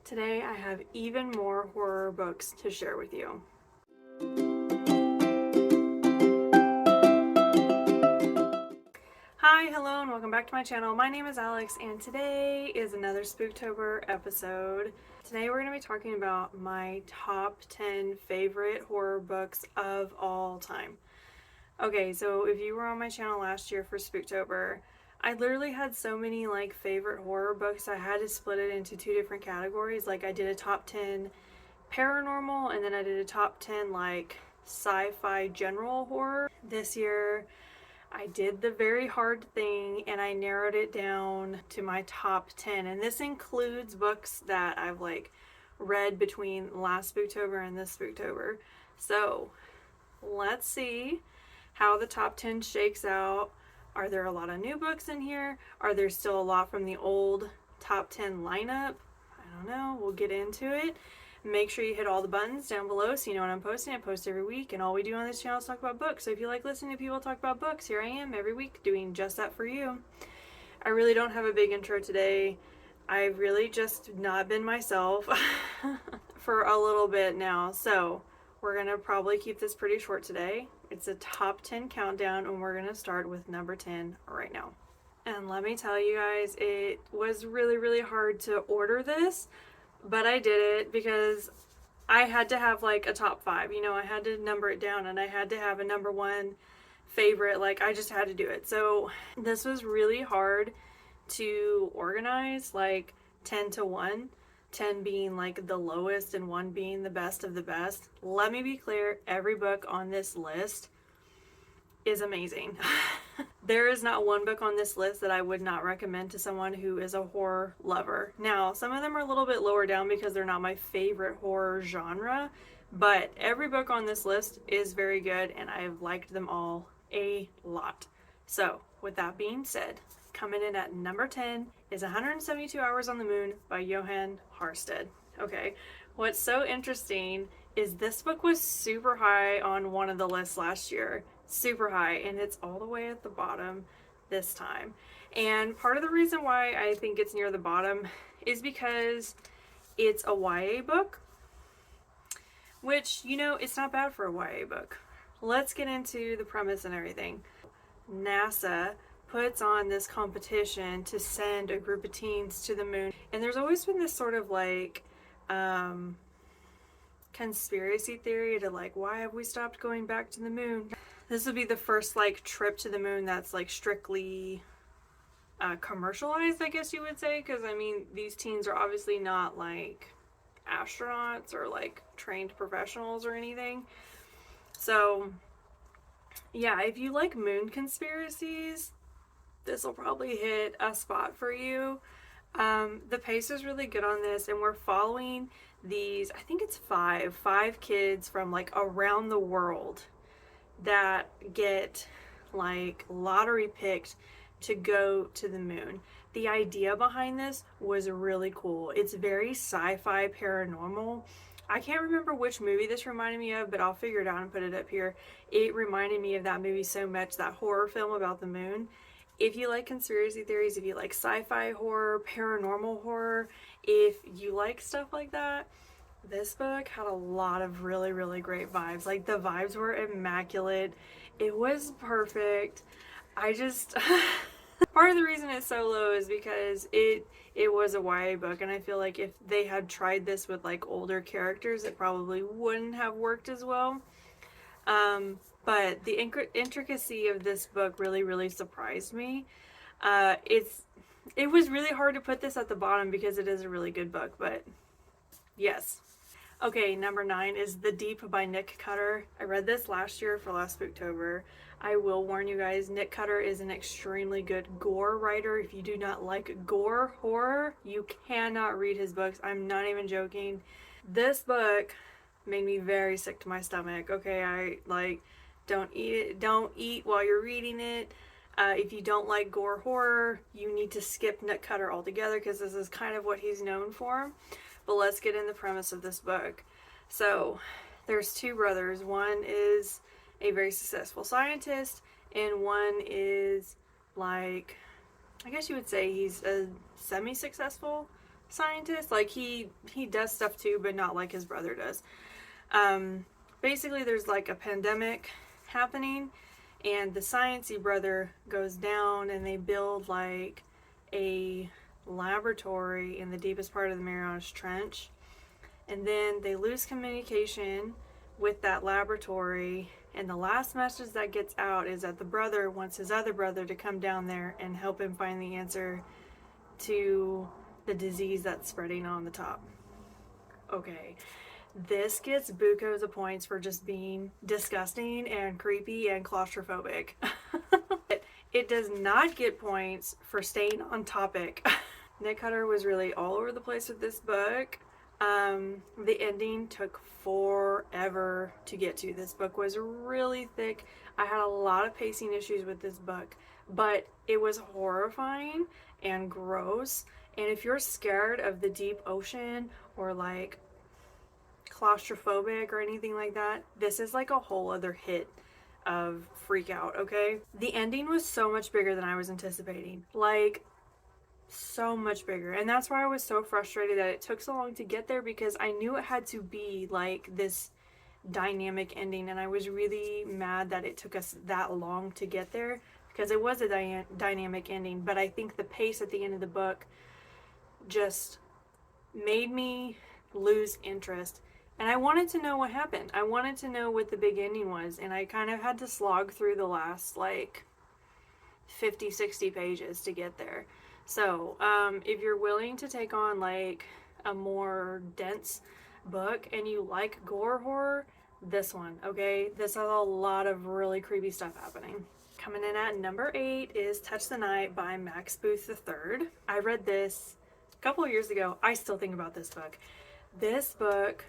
Today I have even more horror books to share with you. Hi, hello, and welcome back to my channel. My name is Alex, and today is another Spooktober episode. Today we're going to be talking about my top 10 favorite horror books of all time. Okay, so if you were on my channel last year for Spooktober, I literally had so many favorite horror books. I had to split it into two different categories. I did a top 10 paranormal, and then I did a top 10 sci-fi general horror. This year I did the very hard thing and I narrowed it down to my top 10, and this includes books that I've read between last Spooktober and this Spooktober. So let's see how the top 10 shakes out. Are there a lot of new books in here? Are there still a lot from the old top 10 lineup? I don't know. We'll get into it. Make sure you hit all the buttons down below so you know when I'm posting. I post every week, and all we do on this channel is talk about books. So if you like listening to people talk about books, here I am every week doing just that for you. I really don't have a big intro today. I've really just not been myself for a little bit now. So we're going to probably keep this pretty short today. It's a top 10 countdown, and we're going to start with number 10 right now. And let me tell you guys, it was really hard to order this, but I did it because I had to have a top 5. You know, I had to number it down, and I had to have a number 1 favorite. I just had to do it. So this was really hard to organize, 10 to 1. 10 being the lowest and 1 being the best of the best. Let me be clear, every book on this list is amazing. There is not one book on this list that I would not recommend to someone who is a horror lover. Now, some of them are a little bit lower down because they're not my favorite horror genre, but every book on this list is very good, and I've liked them all a lot. So, with that being said, coming in at number 10 is 172 Hours on the Moon by Johann Harstead. Okay, what's so interesting is this book was super high on one of the lists last year. Super high, and it's all the way at the bottom this time. And part of the reason why I think it's near the bottom is because it's a YA book, which, you know, it's not bad for a YA book. Let's get into the premise and everything. NASA puts on this competition to send a group of teens to the moon, and there's always been this sort of conspiracy theory to why have we stopped going back to the moon. This would be the first trip to the moon that's strictly commercialized, I guess you would say, because I mean these teens are obviously not astronauts or trained professionals or anything. So yeah, if you like moon conspiracies, this will probably hit a spot for you. The pace is really good on this, and we're following these, I think it's five kids from around the world that get lottery picked to go to the moon. The idea behind this was really cool. It's very sci-fi paranormal. I can't remember which movie this reminded me of, but I'll figure it out and put it up here. It reminded me of that movie so much, that horror film about the moon. If you like conspiracy theories, if you like sci-fi horror, paranormal horror, if you like stuff like that, this book had a lot of really great vibes. The vibes were immaculate. It was perfect. I just part of the reason it's so low is because it was a YA book, and I feel like if they had tried this with older characters, it probably wouldn't have worked as well. But the intricacy of this book really surprised me. It was really hard to put this at the bottom because it is a really good book, but yes. Okay, number 9 is The Deep by Nick Cutter. I read this last year for last Spooktober. I will warn you guys, Nick Cutter is an extremely good gore writer. If you do not like gore horror, you cannot read his books. I'm not even joking. This book made me very sick to my stomach. Okay, I don't eat it. Don't eat while you're reading it. If you don't like gore horror, you need to skip Nick Cutter altogether because this is kind of what he's known for. But let's get in the premise of this book. So there's two brothers. One is a very successful scientist, and one is I guess you would say he's a semi-successful scientist. Like he does stuff too, but not like his brother does. Basically there's like a pandemic happening, and the sciencey brother goes down, and they build like a laboratory in the deepest part of the Marianas Trench, and then they lose communication with that laboratory, and the last message that gets out is that the brother wants his other brother to come down there and help him find the answer to the disease that's spreading on the top. Okay, this gets bucos of points for just being disgusting and creepy and claustrophobic. It does not get points for staying on topic. Nick Cutter was really all over the place with this book. The ending took forever to get to. This book was really thick. I had a lot of pacing issues with this book, but it was horrifying and gross. And if you're scared of the deep ocean or like claustrophobic or anything like that, this is like a whole other hit of freak out, okay? The ending was so much bigger than I was anticipating. Like, so much bigger. And that's why I was so frustrated that it took so long to get there, because I knew it had to be like this dynamic ending, and I was really mad that it took us that long to get there, because it was a dynamic ending. But I think the pace at the end of the book just made me lose interest, and I wanted to know what happened. I wanted to know what the big ending was, and I kind of had to slog through the last like 50-60 pages to get there. So if you're willing to take on like a more dense book and you like gore horror, this one, okay? This has a lot of really creepy stuff happening. Coming in at number 8 is Touch the Night by Max Booth III. I read this a couple of years ago. I still think about this book. This book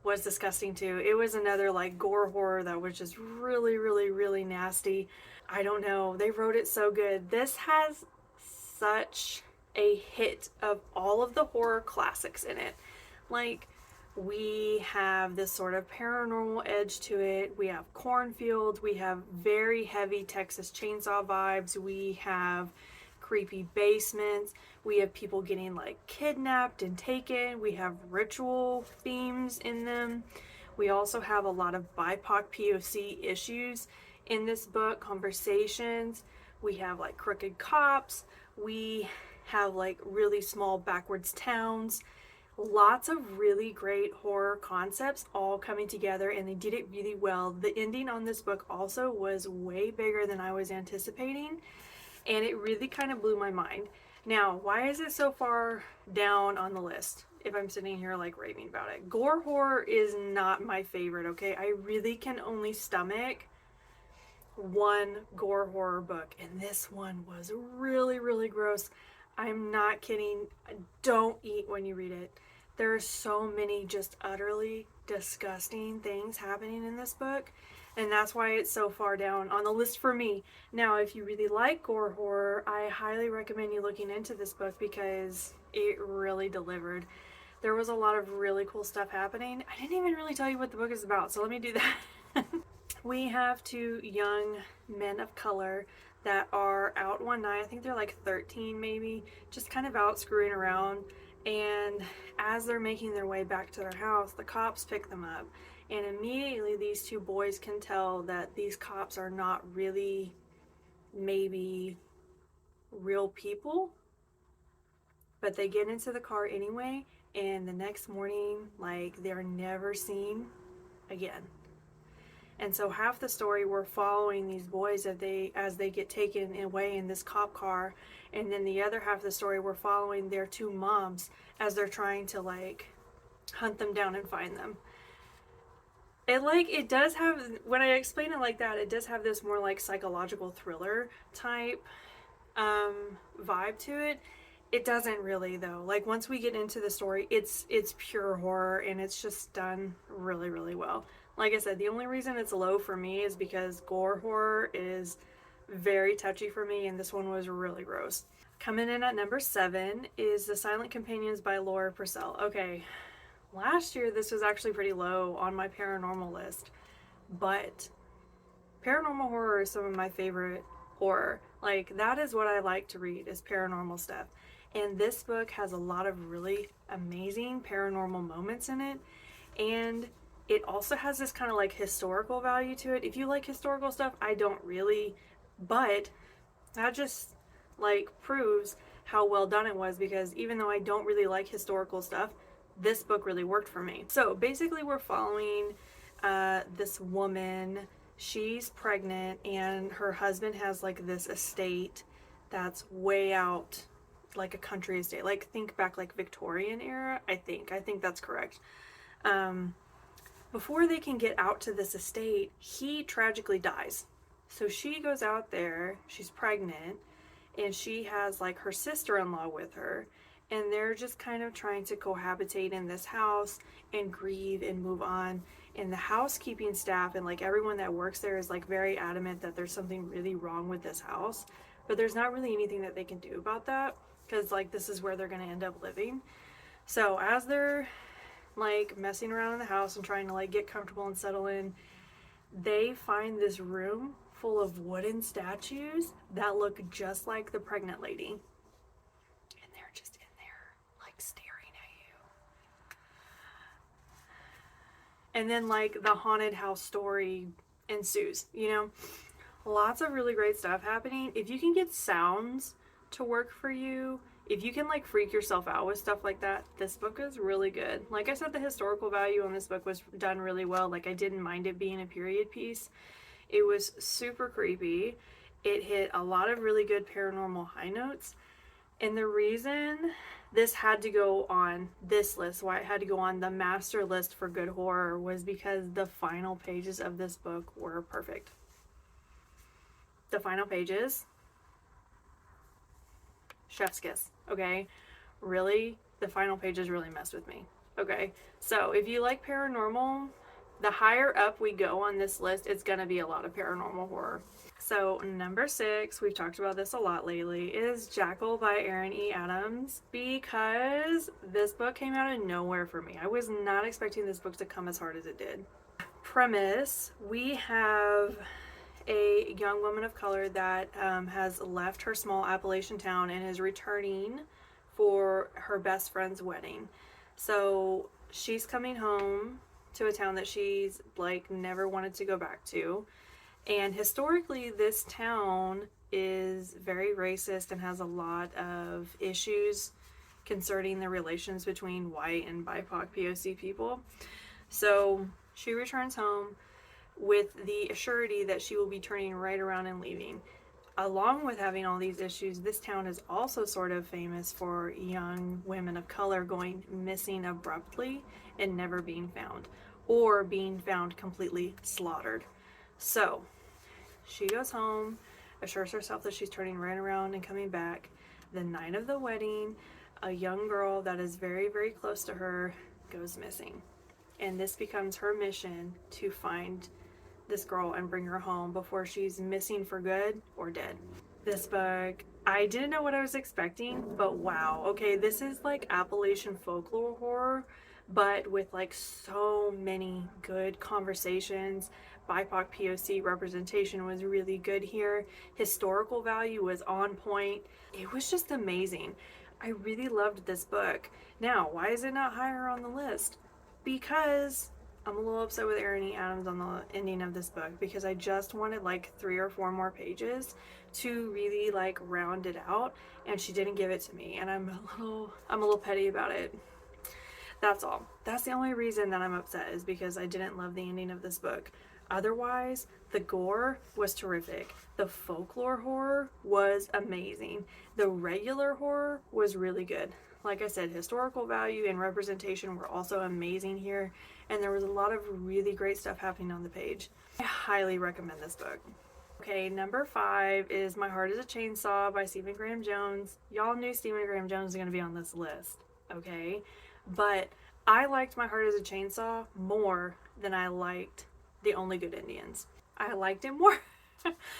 was disgusting too. It was another like gore horror that was just really, really, really nasty. I don't know. They wrote it so good. This has such a hit of all of the horror classics in it. Like, we have this sort of paranormal edge to it. We have cornfields. We have very heavy Texas Chainsaw vibes. We have creepy basements. We have people getting like kidnapped and taken. We have ritual themes in them. We also have a lot of BIPOC POC issues in this book, conversations. We have like crooked cops. We have like really small backwards towns. Lots of really great horror concepts all coming together, and they did it really well. The ending on this book also was way bigger than I was anticipating, and it really kind of blew my mind. Now, why is it so far down on the list if I'm sitting here like raving about it? Gore horror is not my favorite, okay? I really can only stomach one gore horror book, and this one was really, really gross. I'm not kidding. Don't eat when you read it. There are so many just utterly disgusting things happening in this book, and that's why it's so far down on the list for me. Now, if you really like gore horror, I highly recommend you looking into this book, because it really delivered. There was a lot of really cool stuff happening. I didn't even really tell you what the book is about, so let me do that. We have 2 young men of color that are out one night. I think they're like 13 maybe, just kind of out screwing around. And as they're making their way back to their house, the cops pick them up. And immediately these 2 boys can tell that these cops are not really maybe real people. But they get into the car anyway, and the next morning, like, they're never seen again. And so half the story, we're following these boys as they get taken away in this cop car, and then the other half of the story, we're following their 2 moms as they're trying to like hunt them down and find them. It does have, when I explain it like that, it does have this more like psychological thriller type vibe to it. It doesn't really though. Like, once we get into the story, it's pure horror, and it's just done really, really well. Like I said, the only reason it's low for me is because gore horror is very touchy for me, and this one was really gross. Coming in at number 7 is The Silent Companions by Laura Purcell. Okay, last year this was actually pretty low on my paranormal list, but paranormal horror is some of my favorite horror. Like, that is what I like to read, is paranormal stuff. And this book has a lot of really amazing paranormal moments in it. And it also has this kind of like historical value to it. If you like historical stuff, I don't really, but that just like proves how well done it was, because even though I don't really like historical stuff, this book really worked for me. So basically we're following this woman. She's pregnant and her husband has like this estate that's way out, like a country estate, like think back like Victorian era. I think that's correct. Before they can get out to this estate, he tragically dies. So she goes out there, she's pregnant, and she has like her sister-in-law with her, and they're just kind of trying to cohabitate in this house and grieve and move on. And the housekeeping staff and like everyone that works there is like very adamant that there's something really wrong with this house, but there's not really anything that they can do about that, because like this is where they're going to end up living. So as they're like messing around in the house and trying to like get comfortable and settle in, they find this room full of wooden statues that look just like the pregnant lady, and they're just in there like staring at you. And then like the haunted house story ensues, you know. Lots of really great stuff happening. If you can get sounds to work for you, if you can like freak yourself out with stuff like that, this book is really good. Like I said, the historical value on this book was done really well. Like I didn't mind it being a period piece. It was super creepy. It hit a lot of really good paranormal high notes. And the reason this had to go on this list, why it had to go on the master list for good horror, was because the final pages of this book were perfect. The final pages, chef's kiss, okay? Really, the final pages really messed with me, okay? So if you like paranormal, the higher up we go on this list, it's gonna be a lot of paranormal horror. So number 6, we've talked about this a lot lately, is Jackal by Aaron E. Adams, because this book came out of nowhere for me. I was not expecting this book to come as hard as it did. Premise, we have a young woman of color that has left her small Appalachian town and is returning for her best friend's wedding. So she's coming home to a town that she's like never wanted to go back to. And historically, this town is very racist and has a lot of issues concerning the relations between white and BIPOC POC people. So she returns home with the assurity that she will be turning right around and leaving. Along with having all these issues, this town is also sort of famous for young women of color going missing abruptly and never being found, or being found completely slaughtered. So she goes home, assures herself that she's turning right around and coming back. The night of the wedding, a young girl that is very, very close to her goes missing. And this becomes her mission to find this girl and bring her home before she's missing for good or dead. This book, I didn't know what I was expecting, but wow. Okay, this is like Appalachian folklore horror, but with like so many good conversations. BIPOC POC representation was really good here. Historical value was on point. It was just amazing. I really loved this book. Now, why is it not higher on the list? Because I'm a little upset with Aaron E. Adams on the ending of this book, because I just wanted like 3 or 4 more pages to really like round it out, and she didn't give it to me, and I'm a little petty about it. That's all. That's the only reason that I'm upset, is because I didn't love the ending of this book. Otherwise, the gore was terrific. The folklore horror was amazing. The regular horror was really good. Like I said, historical value and representation were also amazing here, and there was a lot of really great stuff happening on the page. I highly recommend this book. Okay, number 5 is My Heart is a Chainsaw by Stephen Graham Jones. Y'all knew Stephen Graham Jones was going to be on this list, okay? But I liked My Heart is a Chainsaw more than I liked The Only Good Indians. I liked it more,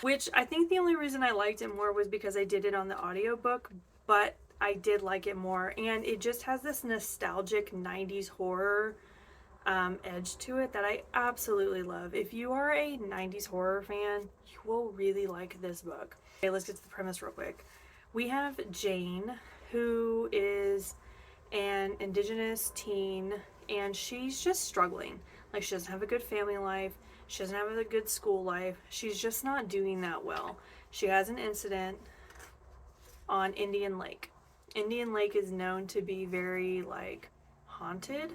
which I think the only reason I liked it more was because I did it on the audiobook, but I did like it more, and it just has this nostalgic 90s horror edge to it that I absolutely love. If you are a 90s horror fan, you will really like this book. Okay, let's get to the premise real quick. We have Jane, who is an indigenous teen, and she's just struggling. Like, she doesn't have a good family life, she doesn't have a good school life, she's just not doing that well. She has an incident on Indian Lake. Indian Lake is known to be very, like, haunted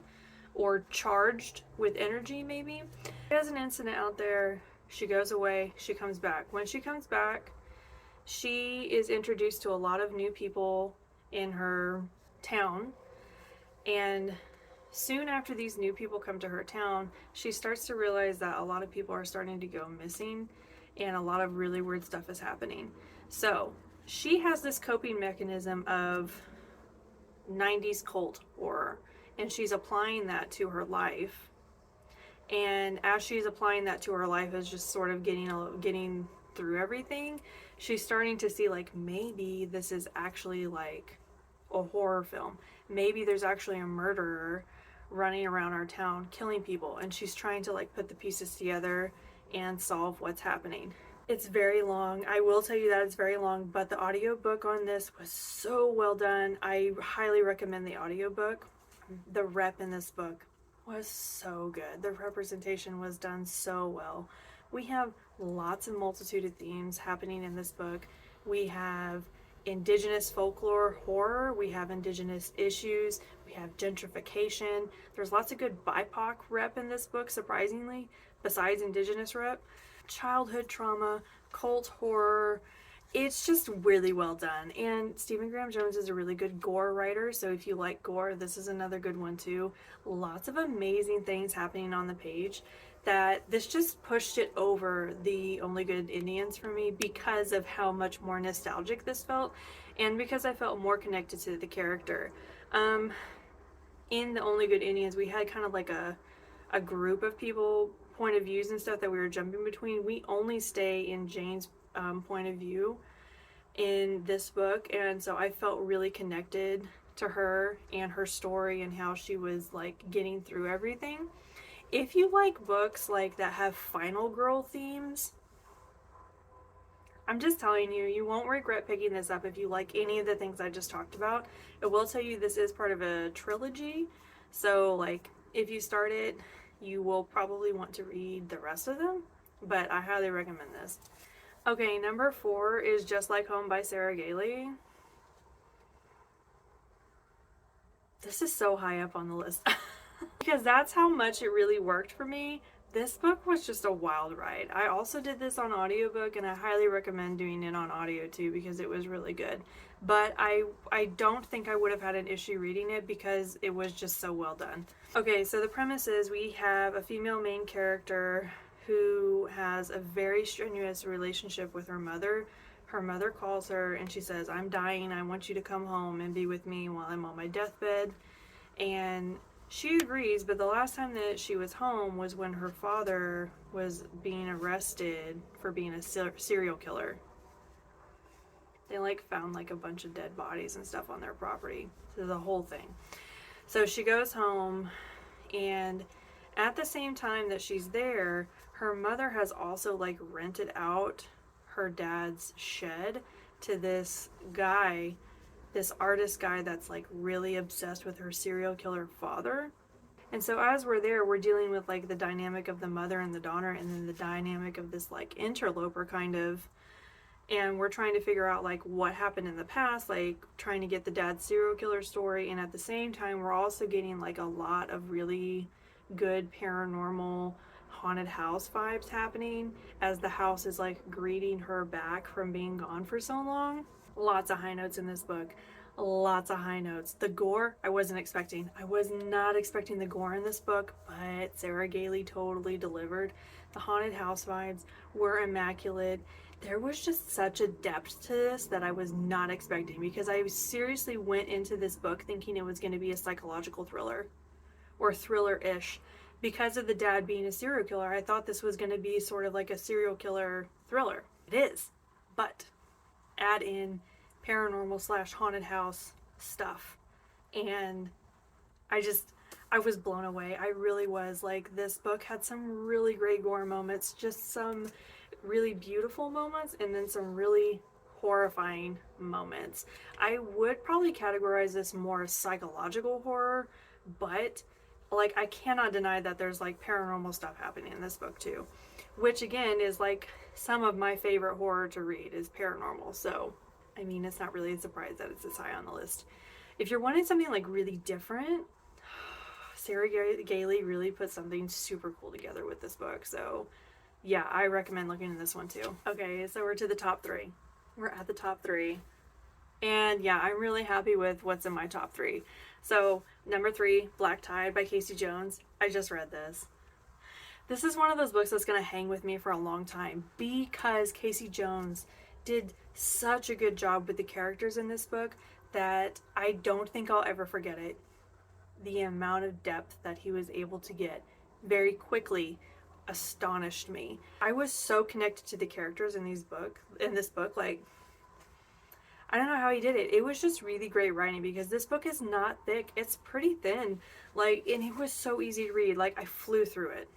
or charged with energy, maybe. She has an incident out there, she goes away, she comes back. When she comes back, she is introduced to a lot of new people in her town, and soon after these new people come to her town, she starts to realize that a lot of people are starting to go missing and a lot of really weird stuff is happening. So she has this coping mechanism of 90s cult horror, and she's applying that to her life. And as she's applying that to her life, as just sort of getting through everything, she's starting to see, like, maybe this is actually like a horror film. Maybe there's actually a murderer running around our town killing people, and she's trying to, like, put the pieces together and solve what's happening. It's very long. I will tell you that it's very long, but the audiobook on this was so well done. I highly recommend the audiobook. The rep in this book was so good. The representation was done so well. We have lots and multitude of themes happening in this book. We have indigenous folklore horror, we have indigenous issues, we have gentrification. There's lots of good BIPOC rep in this book, surprisingly, besides indigenous rep. Childhood trauma, cult horror. It's just really well done. And Stephen Graham Jones is a really good gore writer, so if you like gore, this is another good one too. Lots of amazing things happening on the page, that this just pushed it over The Only Good Indians for me because of how much more nostalgic this felt, and because I felt more connected to the character. In The Only Good Indians, we had kind of like a group of people, point of views and stuff that we were jumping between. We only stay in Jane's point of view in this book, and so I felt really connected to her and her story and how she was, like, getting through everything. If you like books like that have final girl themes, I'm just telling you, you won't regret picking this up if you like any of the things I just talked about. I will tell you, this is part of a trilogy, so, like, if you start it, you will probably want to read the rest of them, but I highly recommend this. Okay, number 4 is Just Like Home by Sarah Gailey. This is so high up on the list because that's how much it really worked for me. This book was just a wild ride. I also did this on audiobook, and I highly recommend doing it on audio too because it was really good. But I don't think I would have had an issue reading it because it was just so well done. Okay, so the premise is we have a female main character who has a very strenuous relationship with her mother. Her mother calls her and she says, "I'm dying, I want you to come home and be with me while I'm on my deathbed." And she agrees, but the last time that she was home was when her father was being arrested for being a serial killer. They, like, found, like, a bunch of dead bodies and stuff on their property. So the whole thing. So she goes home, and at the same time that she's there, her mother has also, like, rented out her dad's shed to this guy, this artist guy that's, like, really obsessed with her serial killer father. And so as we're there, we're dealing with, like, the dynamic of the mother and the daughter, and then the dynamic of this, like, interloper kind of, and we're trying to figure out, like, what happened in the past, like, trying to get the dad's serial killer story, and at the same time we're also getting, like, a lot of really good paranormal haunted house vibes happening as the house is, like, greeting her back from being gone for so long. Lots of high notes in this book. Lots of high notes. The gore, I wasn't expecting. I was not expecting the gore in this book, but Sarah Gailey totally delivered. The haunted house vibes were immaculate. There was just such a depth to this that I was not expecting, because I seriously went into this book thinking it was going to be a psychological thriller, or thriller-ish. Because of the dad being a serial killer, I thought this was going to be sort of like a serial killer thriller. It is, but add in paranormal / haunted house stuff, and I was blown away. I really was. Like, this book had some really great gore moments, just some really beautiful moments, and then some really horrifying moments. I would probably categorize this more psychological horror, but like I cannot deny that there's like paranormal stuff happening in this book too, which again is like some of my favorite horror to read is paranormal. So I mean, it's not really a surprise that it's this high on the list. If you're wanting something like really different, Sarah Gailey really put something super cool together with this book. So yeah, I recommend looking at this one too. Okay, so we're to the top three. We're at the top three. And yeah, I'm really happy with what's in my top three. So number 3, Black Tide by Casey Jones. I just read this. This is one of those books that's going to hang with me for a long time because Casey Jones did such a good job with the characters in this book that I don't think I'll ever forget it. The amount of depth that he was able to get very quickly astonished me. I was so connected to the characters in this book, like I don't know how he did it. It was just really great writing because this book is not thick. It's pretty thin. Like, and it was so easy to read. Like, I flew through it.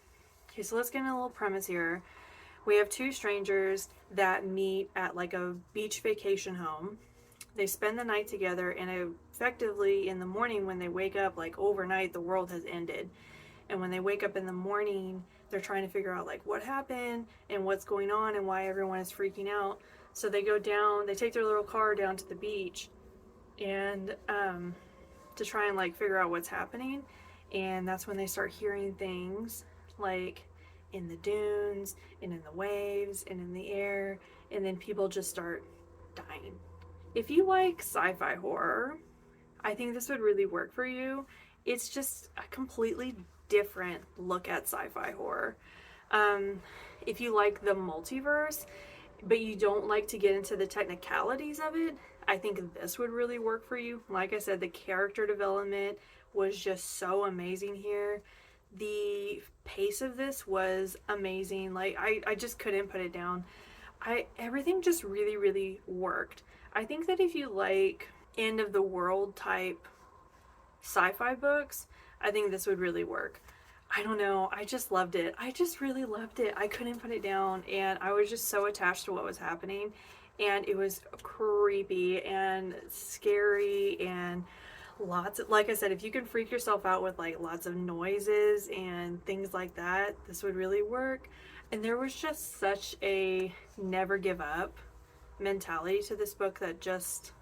Okay, so let's get in a little premise here. We have 2 strangers that meet at like a beach vacation home. They spend the night together, and effectively in the morning when they wake up, like overnight, the world has ended. And when they wake up in the morning, they're trying to figure out like what happened and what's going on and why everyone is freaking out. So they go down, they take their little car down to the beach and to try and like figure out what's happening. And that's when they start hearing things like in the dunes and in the waves and in the air, and then people just start dying. If you like sci-fi horror, I think this would really work for you. It's just a completely different look at sci-fi horror. If you like the multiverse, but you don't like to get into the technicalities of it, I think this would really work for you. Like I said, the character development was just so amazing here. The pace of this was amazing. Like I just couldn't put it down. Everything just really, really worked. I think that if you like end of the world type sci-fi books, I think this would really work. I don't know, I just loved it. I just really loved it. I couldn't put it down, and I was just so attached to what was happening, and it was creepy and scary and lots of, like I said, if you can freak yourself out with like lots of noises and things like that, this would really work. And there was just such a never give up mentality to this book that just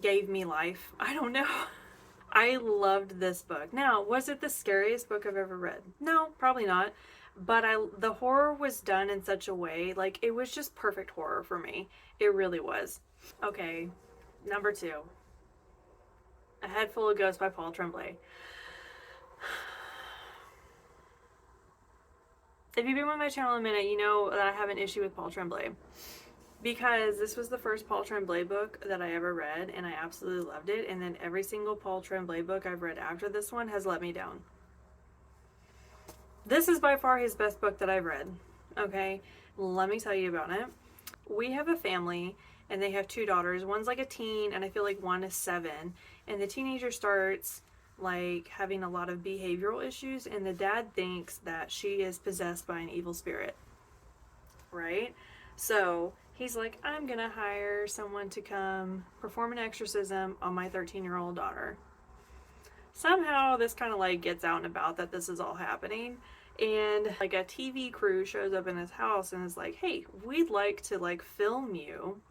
gave me life. I don't know. I loved this book. Now, was it the scariest book I've ever read? No, probably not. But the horror was done in such a way, like it was just perfect horror for me. It really was. Okay, number 2. A Head Full of Ghosts by Paul Tremblay. If you've been with my channel a minute, you know that I have an issue with Paul Tremblay. Because this was the first Paul Tremblay book that I ever read, and I absolutely loved it. And then every single Paul Tremblay book I've read after this one has let me down. This is by far his best book that I've read. Okay, let me tell you about it. We have a family, and they have 2 daughters. One's like a teen, and I feel like one is 7. And the teenager starts like having a lot of behavioral issues, and the dad thinks that she is possessed by an evil spirit. Right? So he's like, I'm gonna hire someone to come perform an exorcism on my 13-year-old daughter. Somehow this kind of like gets out and about that this is all happening, and like a TV crew shows up in his house and is like, hey, we'd like to like film you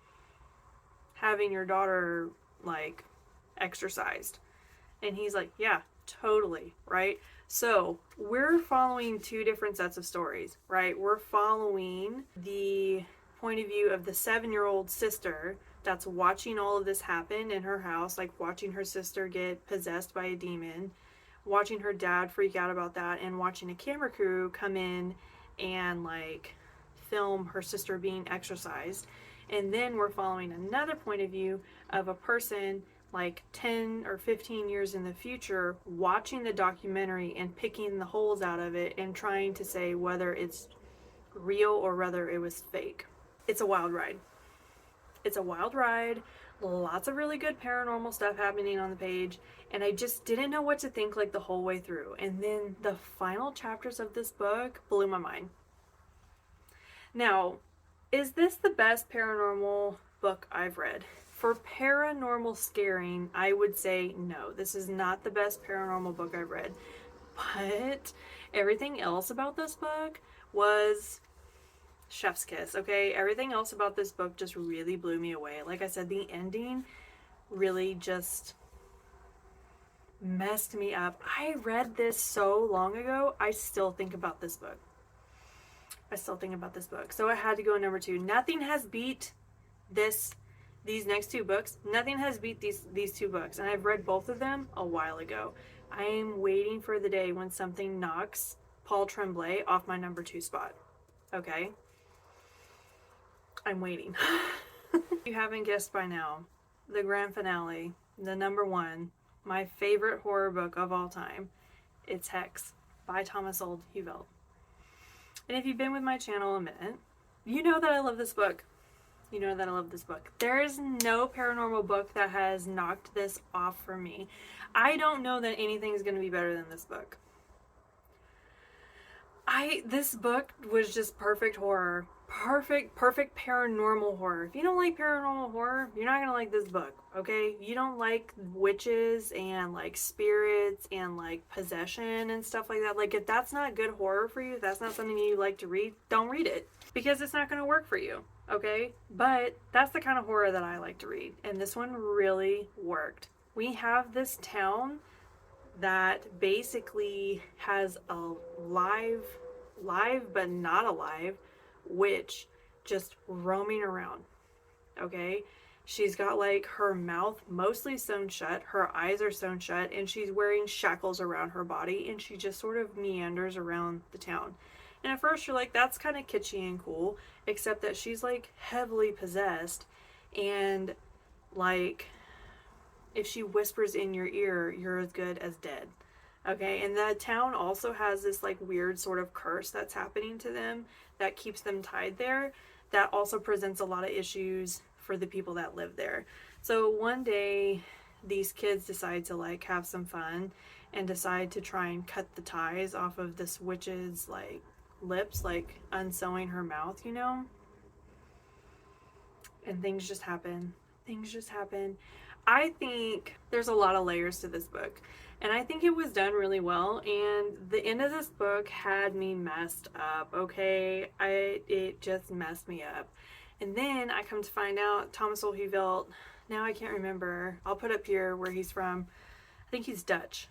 having your daughter like exorcised. And he's like, yeah, totally, right? So we're following 2 different sets of stories, right? We're following the point of view of the 7-year-old sister that's watching all of this happen in her house, like watching her sister get possessed by a demon, watching her dad freak out about that, and watching a camera crew come in and like film her sister being exorcised. And then we're following another point of view of a person like 10 or 15 years in the future watching the documentary and picking the holes out of it and trying to say whether it's real or whether it was fake. It's a wild ride. It's a wild ride. Lots of really good paranormal stuff happening on the page, and I just didn't know what to think like the whole way through. And then the final chapters of this book blew my mind. Now, Is this the best paranormal book I've read? For paranormal scaring, I would say no. This is not the best paranormal book I've read. But everything else about this book was chef's kiss, okay? Everything else about this book just really blew me away. Like I said, the ending really just messed me up. I read this so long ago, I still think about this book. So it had to go number 2. Nothing has beat these next 2 books. Nothing has beat these 2 books, and I've read both of them a while ago. I am waiting for the day when something knocks Paul Tremblay off my number 2 spot. Okay? I'm waiting. If you haven't guessed by now, the grand finale, the number 1, my favorite horror book of all time, it's Hex by Thomas Old Huvelt. And if you've been with my channel a minute, you know that I love this book. There is no paranormal book that has knocked this off for me. I don't know that anything's going to be better than this book. This book was just perfect horror. Perfect paranormal horror. If you don't like paranormal horror, you're not gonna like this book, okay? You don't like witches and like spirits and like possession and stuff like that. Like, if that's not good horror for you, if that's not something you like to read, don't read it, because it's not gonna work for you, okay? But that's the kind of horror that I like to read, and this one really worked. We have this town that basically has a live but not alive witch just roaming around. Okay, she's got like her mouth mostly sewn shut, her eyes are sewn shut, and she's wearing shackles around her body, and she just sort of meanders around the town. And at first you're like, that's kind of kitschy and cool, except that she's like heavily possessed, and like if she whispers in your ear, you're as good as dead. Okay, and the town also has this like weird sort of curse that's happening to them that keeps them tied there. That also presents a lot of issues for the people that live there. So one day these kids decide to like have some fun and decide to try and cut the ties off of this witch's like lips, like unsewing her mouth, you know? And things just happen. I think there's a lot of layers to this book, and I think it was done really well, and the end of this book had me messed up, okay? It just messed me up. And then I come to find out Thomas Ol Huvelt, now I can't remember, I'll put up here where he's from. I think he's Dutch,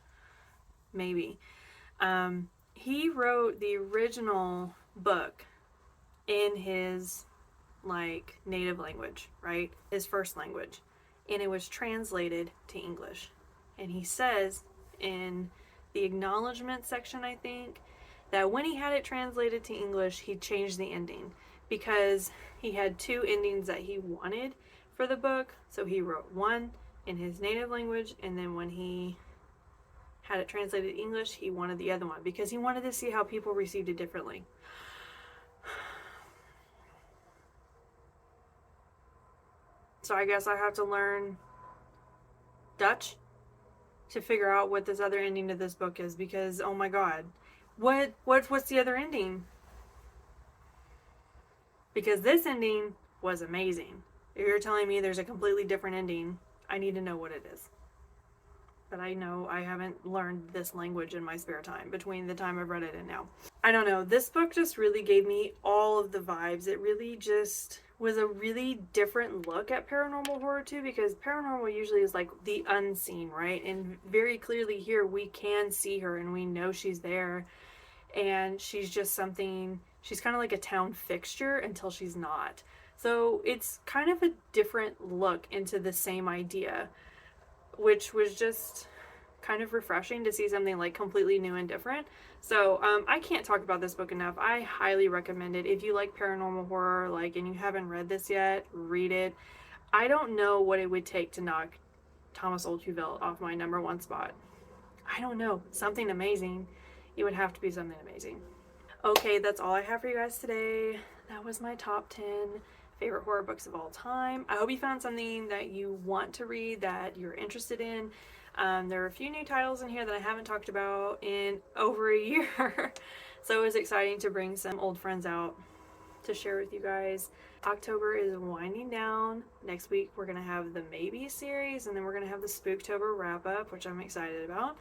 maybe. He wrote the original book in his like native language, right? His first language. And it was translated to English. And he says in the acknowledgement section, I think, that when he had it translated to English, he changed the ending because he had 2 endings that he wanted for the book. So he wrote one in his native language, and then when he had it translated to English, he wanted the other one because he wanted to see how people received it differently. So I guess I have to learn Dutch to figure out what this other ending to this book is, because oh my god, what's the other ending? Because this ending was amazing. If you're telling me there's a completely different ending, I need to know what it is. But I know I haven't learned this language in my spare time between the time I've read it and now. I don't know, this book just really gave me all of the vibes. It really just was a really different look at paranormal horror too, because paranormal usually is like the unseen, right? And very clearly here we can see her and we know she's there, and she's just something, she's kind of like a town fixture until she's not. So it's kind of a different look into the same idea, which was just kind of refreshing to see something like completely new and different. So I can't talk about this book enough. I highly recommend it. If you like paranormal horror, like, and you haven't read this yet, read it. I don't know what it would take to knock Thomas Ol Huvelt off my number 1 spot. I don't know, something amazing. It would have to be something amazing. Okay, that's all I have for you guys today. That was my top 10 favorite horror books of all time. I hope you found something that you want to read, that you're interested in. There are a few new titles in here that I haven't talked about in over a year. So it was exciting to bring some old friends out to share with you guys. October is winding down. Next week we're going to have the Maybe series, and then we're going to have the Spooktober wrap up, which I'm excited about.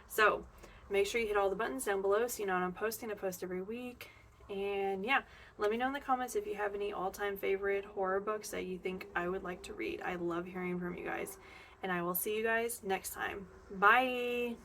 So make sure you hit all the buttons down below so you know when I'm posting. I post every week. And yeah, let me know in the comments if you have any all-time favorite horror books that you think I would like to read. I love hearing from you guys. And I will see you guys next time. Bye!